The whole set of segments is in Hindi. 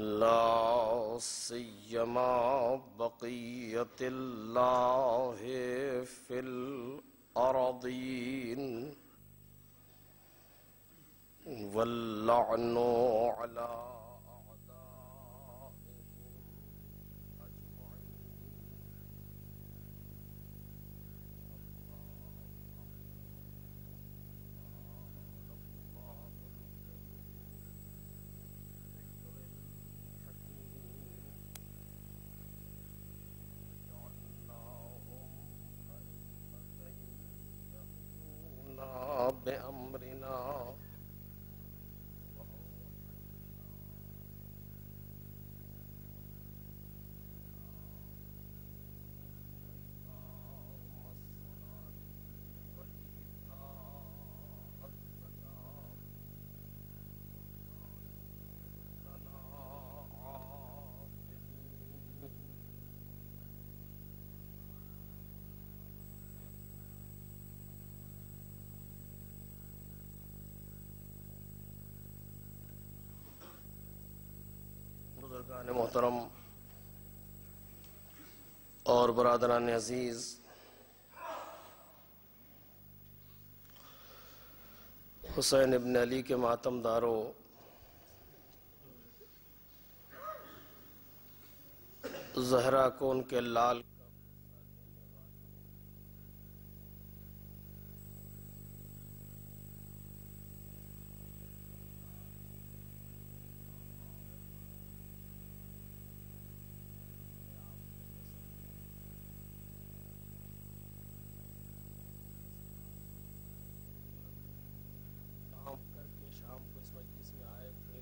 ला सिय्यमा बक़ियतिल्लाहि फ़िल अर्दीन वल्लअनु अला बेअम्रिना बुजुर्गान मोहतरम और बरादरान अजीज, हुसैन इब्न अली के मातमदारों, ज़हरा को उनके लाल करके शाम को इस मजलिस में आए थे।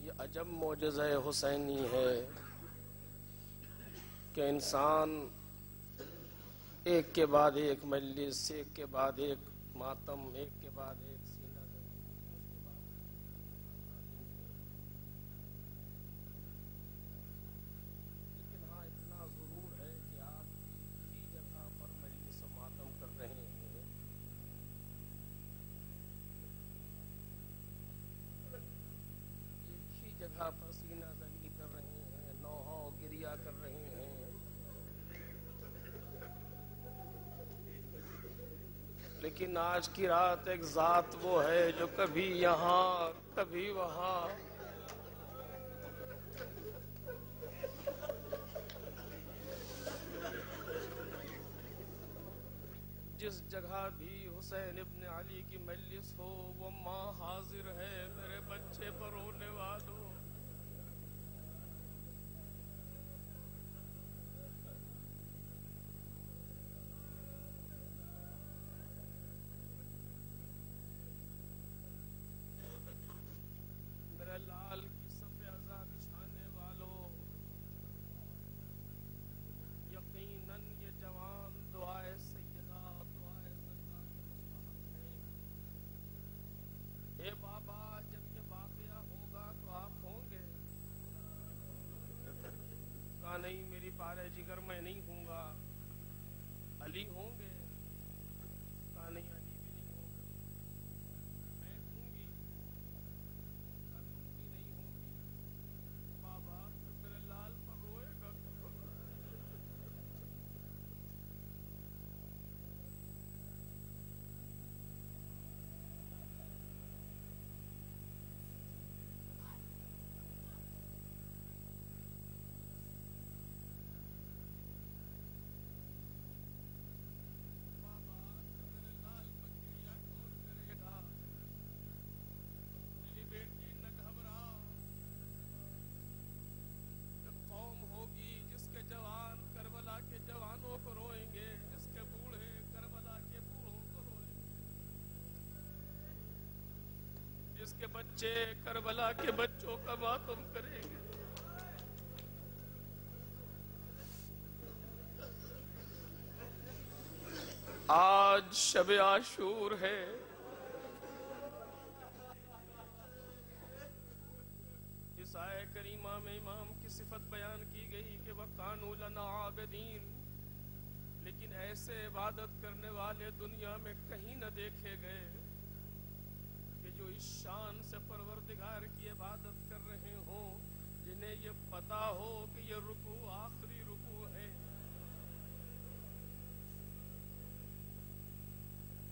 ये अजब मोजज़ा हुसैनी है कि इंसान एक के बाद एक मजलिस, एक के बाद एक मातम, एक के बाद एक सीना लेकिन हाँ, इतना ज़रूर है कि आप एक ही जगह पर मजलिस मातम कर रहे हैं, एक ही जगह पर सीना ज़नी कर रहे हैं, नौहा गिरिया कर रहे हैं। लेकिन आज की रात एक ज़ात वो है जो कभी यहाँ कभी वहाँ, जिस जगह भी हुसैन इब्न अली की मजलिस हो वो माँ हाजिर है। मेरे बच्चे पर रोने वालों, मेरे लाल की सफ़ेज़ा बिछाने वालों, यकीनन ये जवान दुआए सैयदा, दुआए ज़हरा के मुस्तहक़ हैं। हे बाबा, जब ये वाक़या होगा तो आप होंगे? कहा नहीं, मेरी पारे जिगर मैं नहीं हूँगा। अली होंगे? कहा नहीं, अली भी नहीं होंगे। मैं हूँगी? कहा तुम भी नहीं होंगी। बाबा, तो मेरे लाल पर रोएगा? जवान करबला के जवानों को रोएंगे, जिसके बूढ़े करबला के बूढ़ों को रोएंगे, जिसके बच्चे करबला के बच्चों का मातम करेंगे। आज आज शब आशूर है। इस आय करीमा में इमाम की सिफत बयान की गई कि वह कानू लना आबिदीन, लेकिन ऐसे इबादत करने वाले दुनिया में कहीं न देखे गए कि जो इस शान से परवरदिगार की इबादत कर रहे हों, जिन्हें ये पता हो कि ये रुकू आखिरी रुकू है,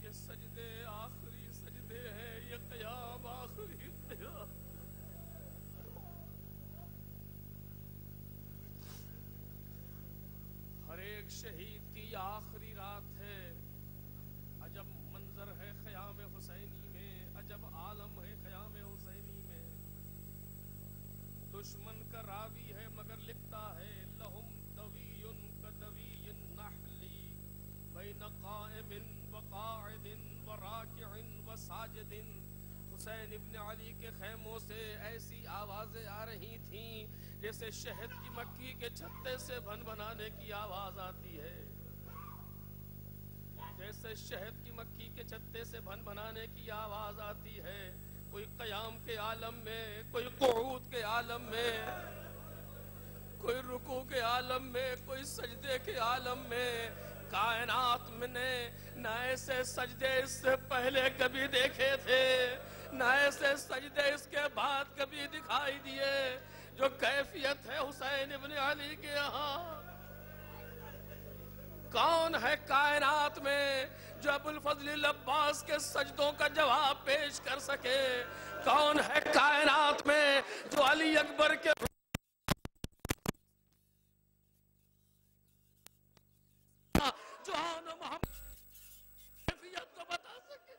ये सजदे आखिरी सजदे हैं, ये क़याम आखिरी क़याम। हर एक शहीद की आखिरी रात है। अजब मंजर है ख़याम हुसैनी में, अजब आलम है ख़याम हुसैनी में। दुश्मन का रावी है मगर लिखता है लहुम तवीयुन कतवीयिन नहली बैन क़ाइमिन व क़ाइदिन व राकिइन व साजिदिन। हुसैन इब्न अली के खैमों से ऐसी आवाजें आ रही थीं जैसे शहद की मक्खी के छत्ते से भनभनाने की आवाज आती है, जैसे शहद की मक्खी के छत्ते से भनभनाने की आवाज आती है। कोई क़याम के आलम में, कोई क़ुऊद के आलम में, कोई रुकू के आलम में, कोई सजदे के आलम में। कायनात में ने न ऐसे सजदे इससे पहले कभी देखे थे, न ऐसे सजदे इसके बाद कभी दिखाई दिए। जो कैफियत है हुसैन इब्न अली के यहाँ, कौन है कायनात में जो अबुल फजल अब्बास के सजदों का जवाब पेश कर सके? कौन है कायनात में जो अली अकबर के जो मोहम्मद कैफियत को बता सके?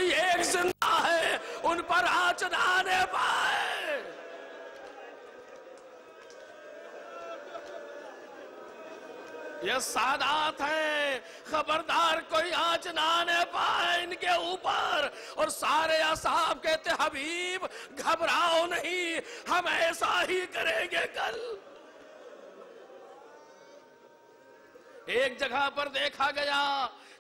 एक जिंदा है, उन पर आँच न आने पाए। ये सादात है, खबरदार कोई आँच न आने पाए इनके ऊपर। और सारे असहाब कहते हबीब घबराओ नहीं, हम ऐसा ही करेंगे कल। एक जगह पर देखा गया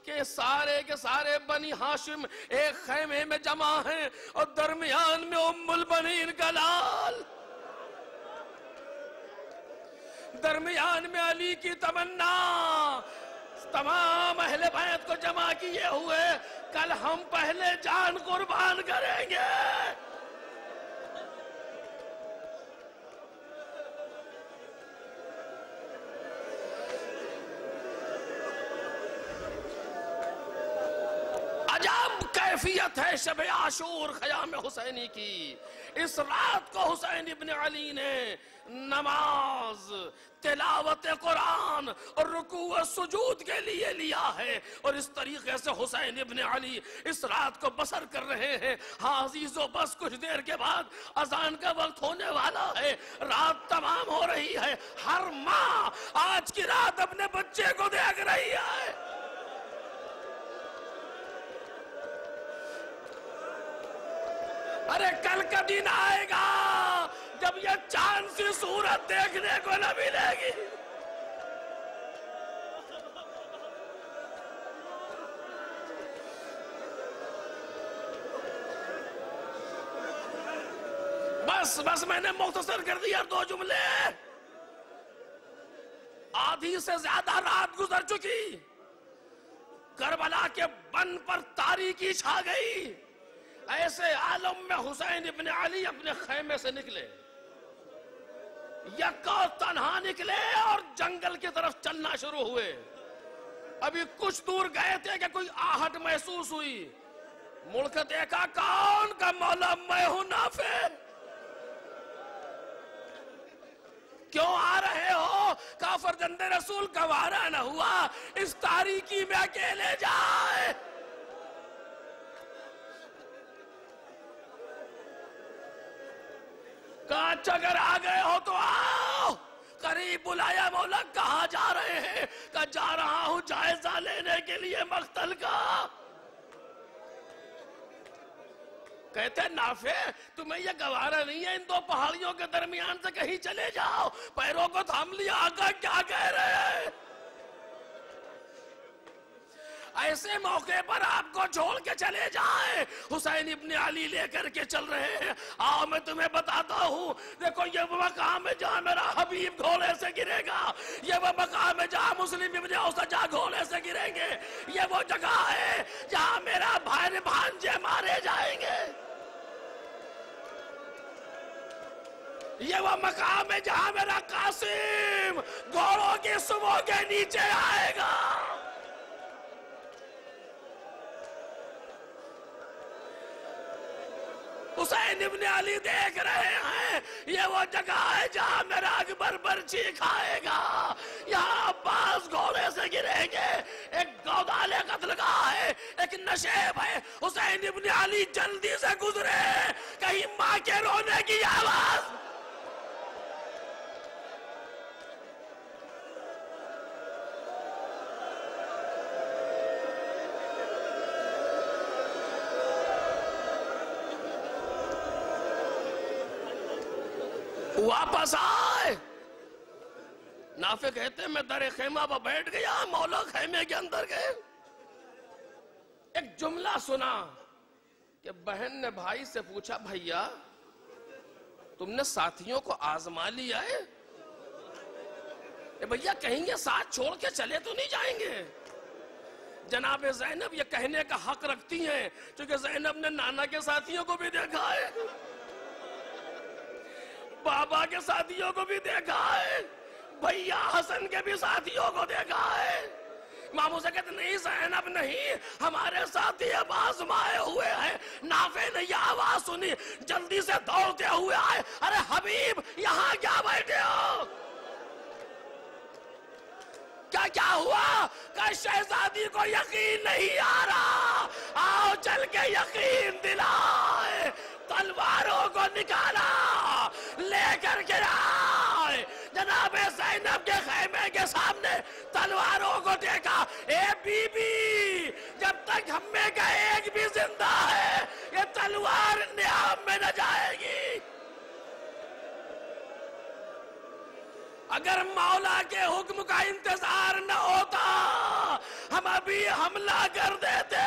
कि सारे के सारे बनी हाशिम एक खैमे में जमा हैं और दरमियान में उम्मुल बनीन का लाल, दरमियान में अली की तमन्ना। तमाम अहले बैत को जमा किए हुए कल हम पहले जान कुर्बान करेंगे। कैफियत है शब आशूर ख़याम हुसैनी की। इस रात को हुसैन इब्न अली ने नमाज, तिलावत कुरान और रुकू व सुजूद के लिए लिया है। और इस तरीके से हुसैन इब्न अली इस रात को बसर कर रहे हैं। हाँ अज़ीज़ों, बस कुछ देर के बाद अजान का वक्त होने वाला है, रात तमाम हो रही है। हर माँ आज की रात अपने बच्चे को देख रही है। अरे कल का दिन आएगा जब ये चांद सी सूरत देखने को न मिलेगी। बस मैंने मुख्तसर कर दिया 2 जुमले। आधी से ज्यादा रात गुजर चुकी, करबला के बन पर तारीकी छा गई। ऐसे आलम में हुसैन इब्न अली अपने खैमे से निकले, यक्का तन्हा निकले और जंगल की तरफ चलना शुरू हुए। अभी कुछ दूर गए थे कि कोई आहट महसूस हुई। मुड़कर देखा, कौन का मौला? मैं हूं नाफे। क्यों आ रहे हो? काफर जंदे रसूल गवारा न हुआ इस तारीकी में अकेले जाए। कांच अगर आ गए हो तो आओ। करीब बुलाया, मौला कहाँ जा रहे हैं? कहा जा रहा हूं जायजा लेने के लिए मख्तल का। कहते नाफे तुम्हें यह गवारा नहीं है, इन दो पहाड़ियों के दरमियान से कहीं चले जाओ। पैरों को थाम लिया, आका क्या कह रहे हैं? ऐसे मौके पर आपको छोड़ के चले जाए। हुसैन इब्न अली लेकर के चल रहे हैं। आओ मैं तुम्हें बताता हूँ। देखो ये वो मकाम है जहाँ मेरा हबीब घोड़े से गिरेगा। ये वो मकाम है जहाँ मुस्लिम इब्न औसजा घोड़े से गिरेंगे। ये वो जगह है जहाँ मेरा भाई भांजे मारे जाएंगे। ये वो मकाम है जहाँ मेरा कासिम घोड़ों की सुबह के नीचे आएगा। हुसैन इब्न अली देख रहे हैं ये वो जगह है जहां मेरा अकबर बर्छी खाएगा। यहाँ अब्बास घोड़े से गिरेंगे। एक गौदाले कत्ल का है, एक नशेब है। हुसैन इब्न अली जल्दी से गुजरे, कहीं माँ के रोने की आवाज। वापस आए। नाफे कहते मैं दरे खेमा पर बैठ गया, मौला खेमे के अंदर गए। एक जुमला सुना कि बहन ने भाई से पूछा, भैया तुमने साथियों को आजमा लिया है? भैया कहेंगे साथ छोड़ के चले तो नहीं जाएंगे। जनाबे ज़ैनब ये कहने का हक रखती हैं क्योंकि ज़ैनब ने नाना के साथियों को भी देखा है, बाबा के साथियों को भी देखा है, भैया हसन के भी साथियों को देखा है। मामू से कहते नहीं ज़ैनब नहीं, हमारे साथी अब आजमाए हुए हैं। नाफे ने यह आवाज सुनी, जल्दी से दौड़ते हुए आए। अरे हबीब यहाँ क्या बैठे हो? क्या क्या हुआ? क्या शहजादी को यकीन नहीं आ रहा? आओ चल के यकीन दिलाए। तलवारों को निकाला, लेकर के आए। जनाबे ज़ैनब के खैमे के सामने तलवारों को देखा। ए बीबी, जब तक हम में का एक भी जिंदा है ये तलवार न्याम में न जाएगी। अगर मौला के हुक्म का इंतजार न होता हम अभी हमला कर देते।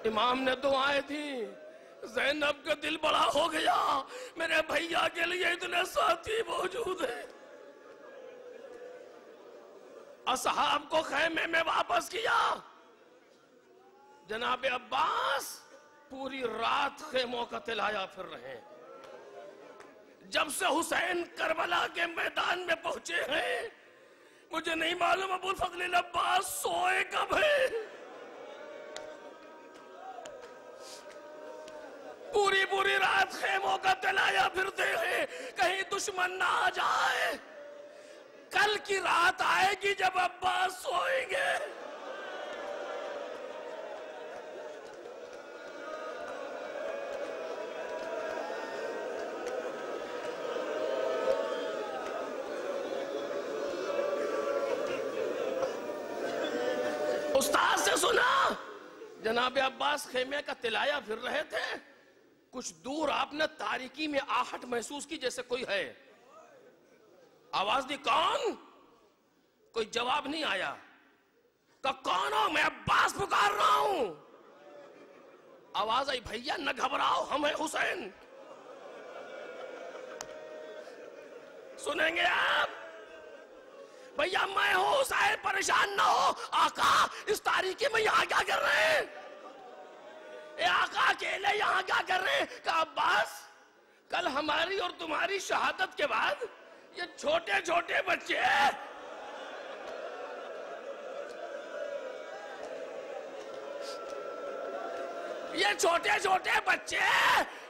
इमाम ने दुआएं थी, ज़ैनब का दिल बड़ा हो गया, मेरे भैया के लिए इतने साथी मौजूद हैं। असहाब को खैमे में वापस किया। जनाबे अब्बास पूरी रात खेमों का तिलाया फिर रहे। जब से हुसैन करबला के मैदान में पहुंचे हैं मुझे नहीं मालूम अबू फजल अब्बास सोए कब है। पूरी पूरी रात खेमों का तिलाया फिरते हैं, कहीं दुश्मन ना आ जाए। कल की रात आएगी जब अब्बास सोएंगे। उस्ताद से सुना, जनाबे अब्बास खेमे का तिलाया फिर रहे थे। कुछ दूर आपने तारीकी में आहट महसूस की जैसे कोई है। आवाज दी, कौन? कोई जवाब नहीं आया। कौन हो? मैं अब्बास पुकार रहा हूं। आवाज आई, भैया न घबराओ, हम है हुसैन। सुनेंगे आप? भैया मैं हूं हुसैन, परेशान ना हो। आका इस तारीखी में यहाँ क्या कर रहे हैं? ए आका अकेले यहाँ क्या कर रहे हैं? कहा अब्बास कल हमारी और तुम्हारी शहादत के बाद ये छोटे छोटे बच्चे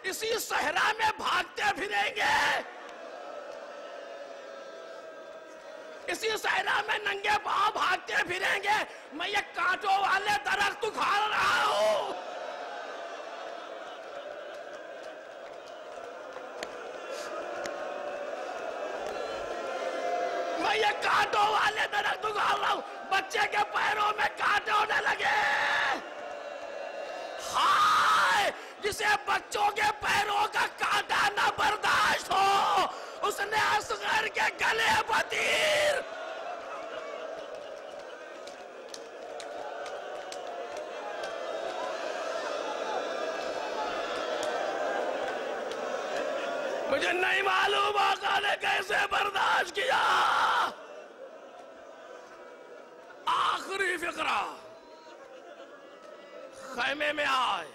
इसी सहरा में भागते फिरेंगे, इसी सहरा में नंगे पांव भागते फिरेंगे। मैं ये कांटों वाले दरख्त उखाड़ रहा हूं। मैं ये कांटों वाले दरख्त उखाड़ रहा हूं। बच्चे के पैरों में कांटे होने लगे। हाय जिसे बच्चों के पैरों का कांटा न बर्दाश्त हो, उसने असगर के गले पर तीर। मुझे नहीं मालूम आका ने कैसे बर्दाश्त किया। आखिरी फिक्रा, खैमे में आए,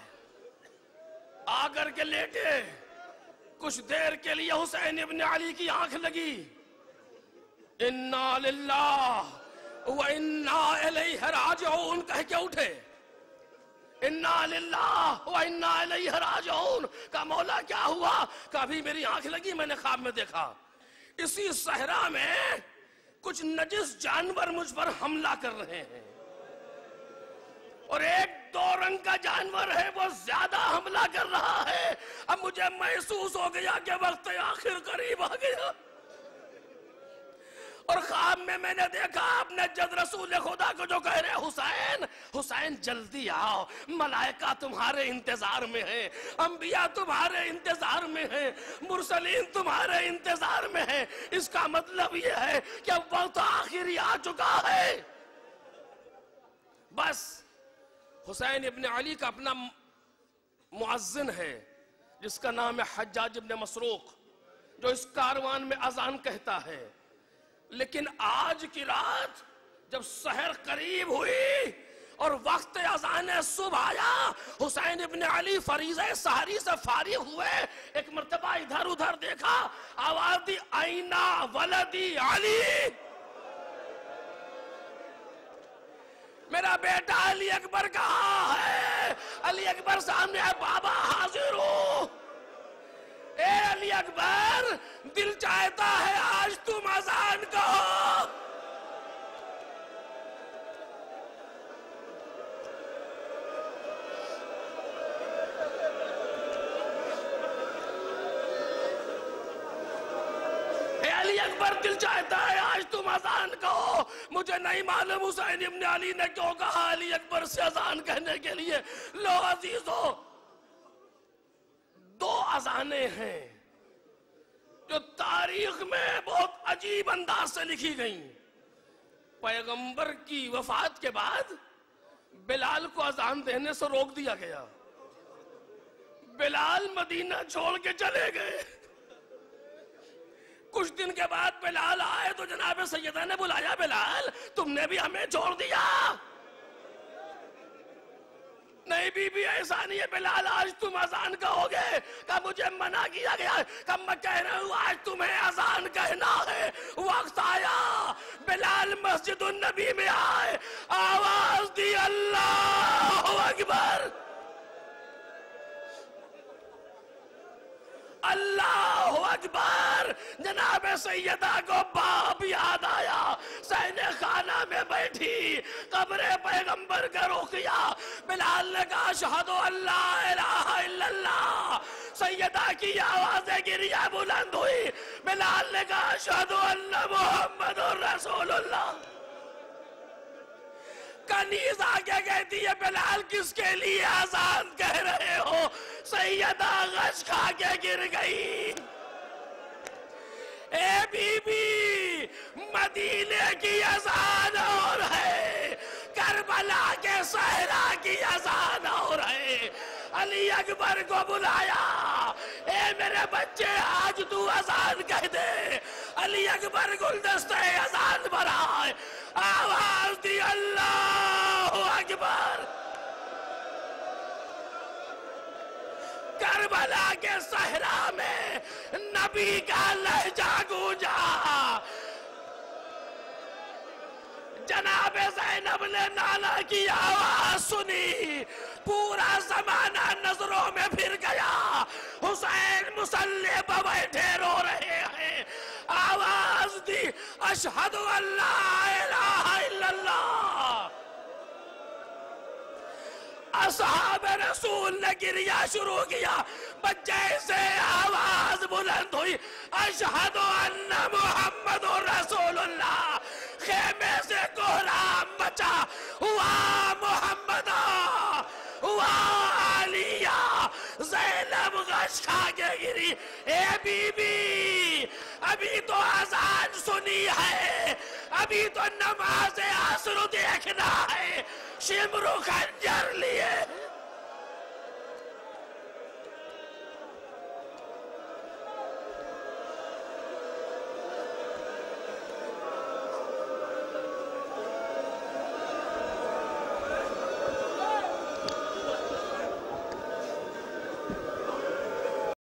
आकर के लेटे। कुछ देर के लिए हुसैन इब्न अली की आंख लगी। इन्ना लिल्लाह व इन्ना इलैहि राजिऊन कह के उठे। इन्ना लिल्लाह व इन्ना इलैहि राजिऊन का मौला क्या हुआ? कभी मेरी आंख लगी, मैंने ख्वाब में देखा इसी सहरा में कुछ नजिस जानवर मुझ पर हमला कर रहे हैं, और एक दो रंग का जानवर है वो ज्यादा हमला कर रहा है। अब मुझे महसूस हो गया कि वक्त आखिर करीब आ गया, और ख्वाब में मैंने देखा आपने जद रसूल खुदा को जो कह रहे हुसैन हुसैन जल्दी आओ, मलाइका तुम्हारे इंतजार में है, अंबिया तुम्हारे इंतजार में है, मुरसलीन तुम्हारे इंतजार में है। इसका मतलब यह है कि अब वक्त आखिर आ चुका है। बस हुसैन इब्न अली का अपना मुअज्जिन है जिसका नाम है हज्जाज इब्न मसरूक, जो इस कारवान में अजान कहता है। लेकिन आज की रात जब सहर करीब हुई और वक्त अजान सुबह आया, हुसैन इब्न अली फरीज़े सहरी से फारिग हुए, एक मर्तबा इधर उधर देखा, आवाज दी आईना वलदी अली, मेरा बेटा अली अकबर कहाँ है? अली अकबर सामने है, बाबा हाजिर हूं। ए अली अकबर, दिल चाहता है आज तुम अजान कहो। अली अकबर, दिल चाहता है आज तुम अजान कहो। मुझे नहीं मालूम हुसैन इब्न अली ने क्यों कहा अली अकबर से अजान कहने के लिए। लो अजीजो, दो अजाने हैं जो तारीख में बहुत अजीब अंदाज से लिखी गई। पैगंबर की वफात के बाद बिलाल को अजान देने से रोक दिया गया। बिलाल मदीना छोड़ के चले गए। कुछ दिन के बाद बिलाल आए तो जनाब सैयदा ने बुलाया, बिलाल तुमने भी हमें छोड़ दिया? नहीं बीबी, ऐसा नहीं है बिलाल, आज तुम अजान कहोगे। कहा मुझे मना किया गया। कहा मैं कह रहा हूं आज तुम्हें अजान कहना है। वक्त आया, बिलाल मस्जिदुन नबी में आए, आवाज दी अल्लाहु अकबर, अल्लाहु अकबर। जनाब सैयदा को बाप याद आया, सैने खाना में बैठी, कब्रे पैगंबर का रुख किया। बिलाल ने कहा अशहदु अल्ला इलाहा इल्लल्लाह। सैयदा की आवाज़ें गिरिया बुलंद हुई। बिलाल ने कहा अशहदु अन्न मुहम्मदुर रसूलुल्लाह। कनीज आगे कहती है बिलाल किसके लिए अजान कह रहे हो? सैयदा गश खा के गिर गई। ए बीबी, मदीने की अजान और है, करबला के सहरा की अजान और है। अली अकबर को बुलाया, ए मेरे बच्चे आज तू अजान कह दे। अली अकबर गुलदस्ता अजान भरा है, आवाज दी अल्लाह अकबर। करबला के सहरा में नबी का लहजा गूंजा। जनाब ज़ैनब ने नाना की आवाज सुनी, पूरा जमाना नजरों में फिर गया। हुसैन मुसल्ले पर बैठे रो रहे हैं, आवाज दी अशहदु अल्ला इलाहा इल्लल्लाह। असहाब रसूल ने गिरिया शुरू किया, जैसे आवाज बुलंद हुई अशहदु अन्ना मुहम्मदुर रसूलुल्लाह, खेमे से कोहराम मचा हुआ, मोहम्मद हुआ आलिया। ज़ैनब गश खा के गिरी, ए बीबी अभी तो अजान सुनी है, अभी तो नमाज असर देखना है। शिमरू खंजर लिए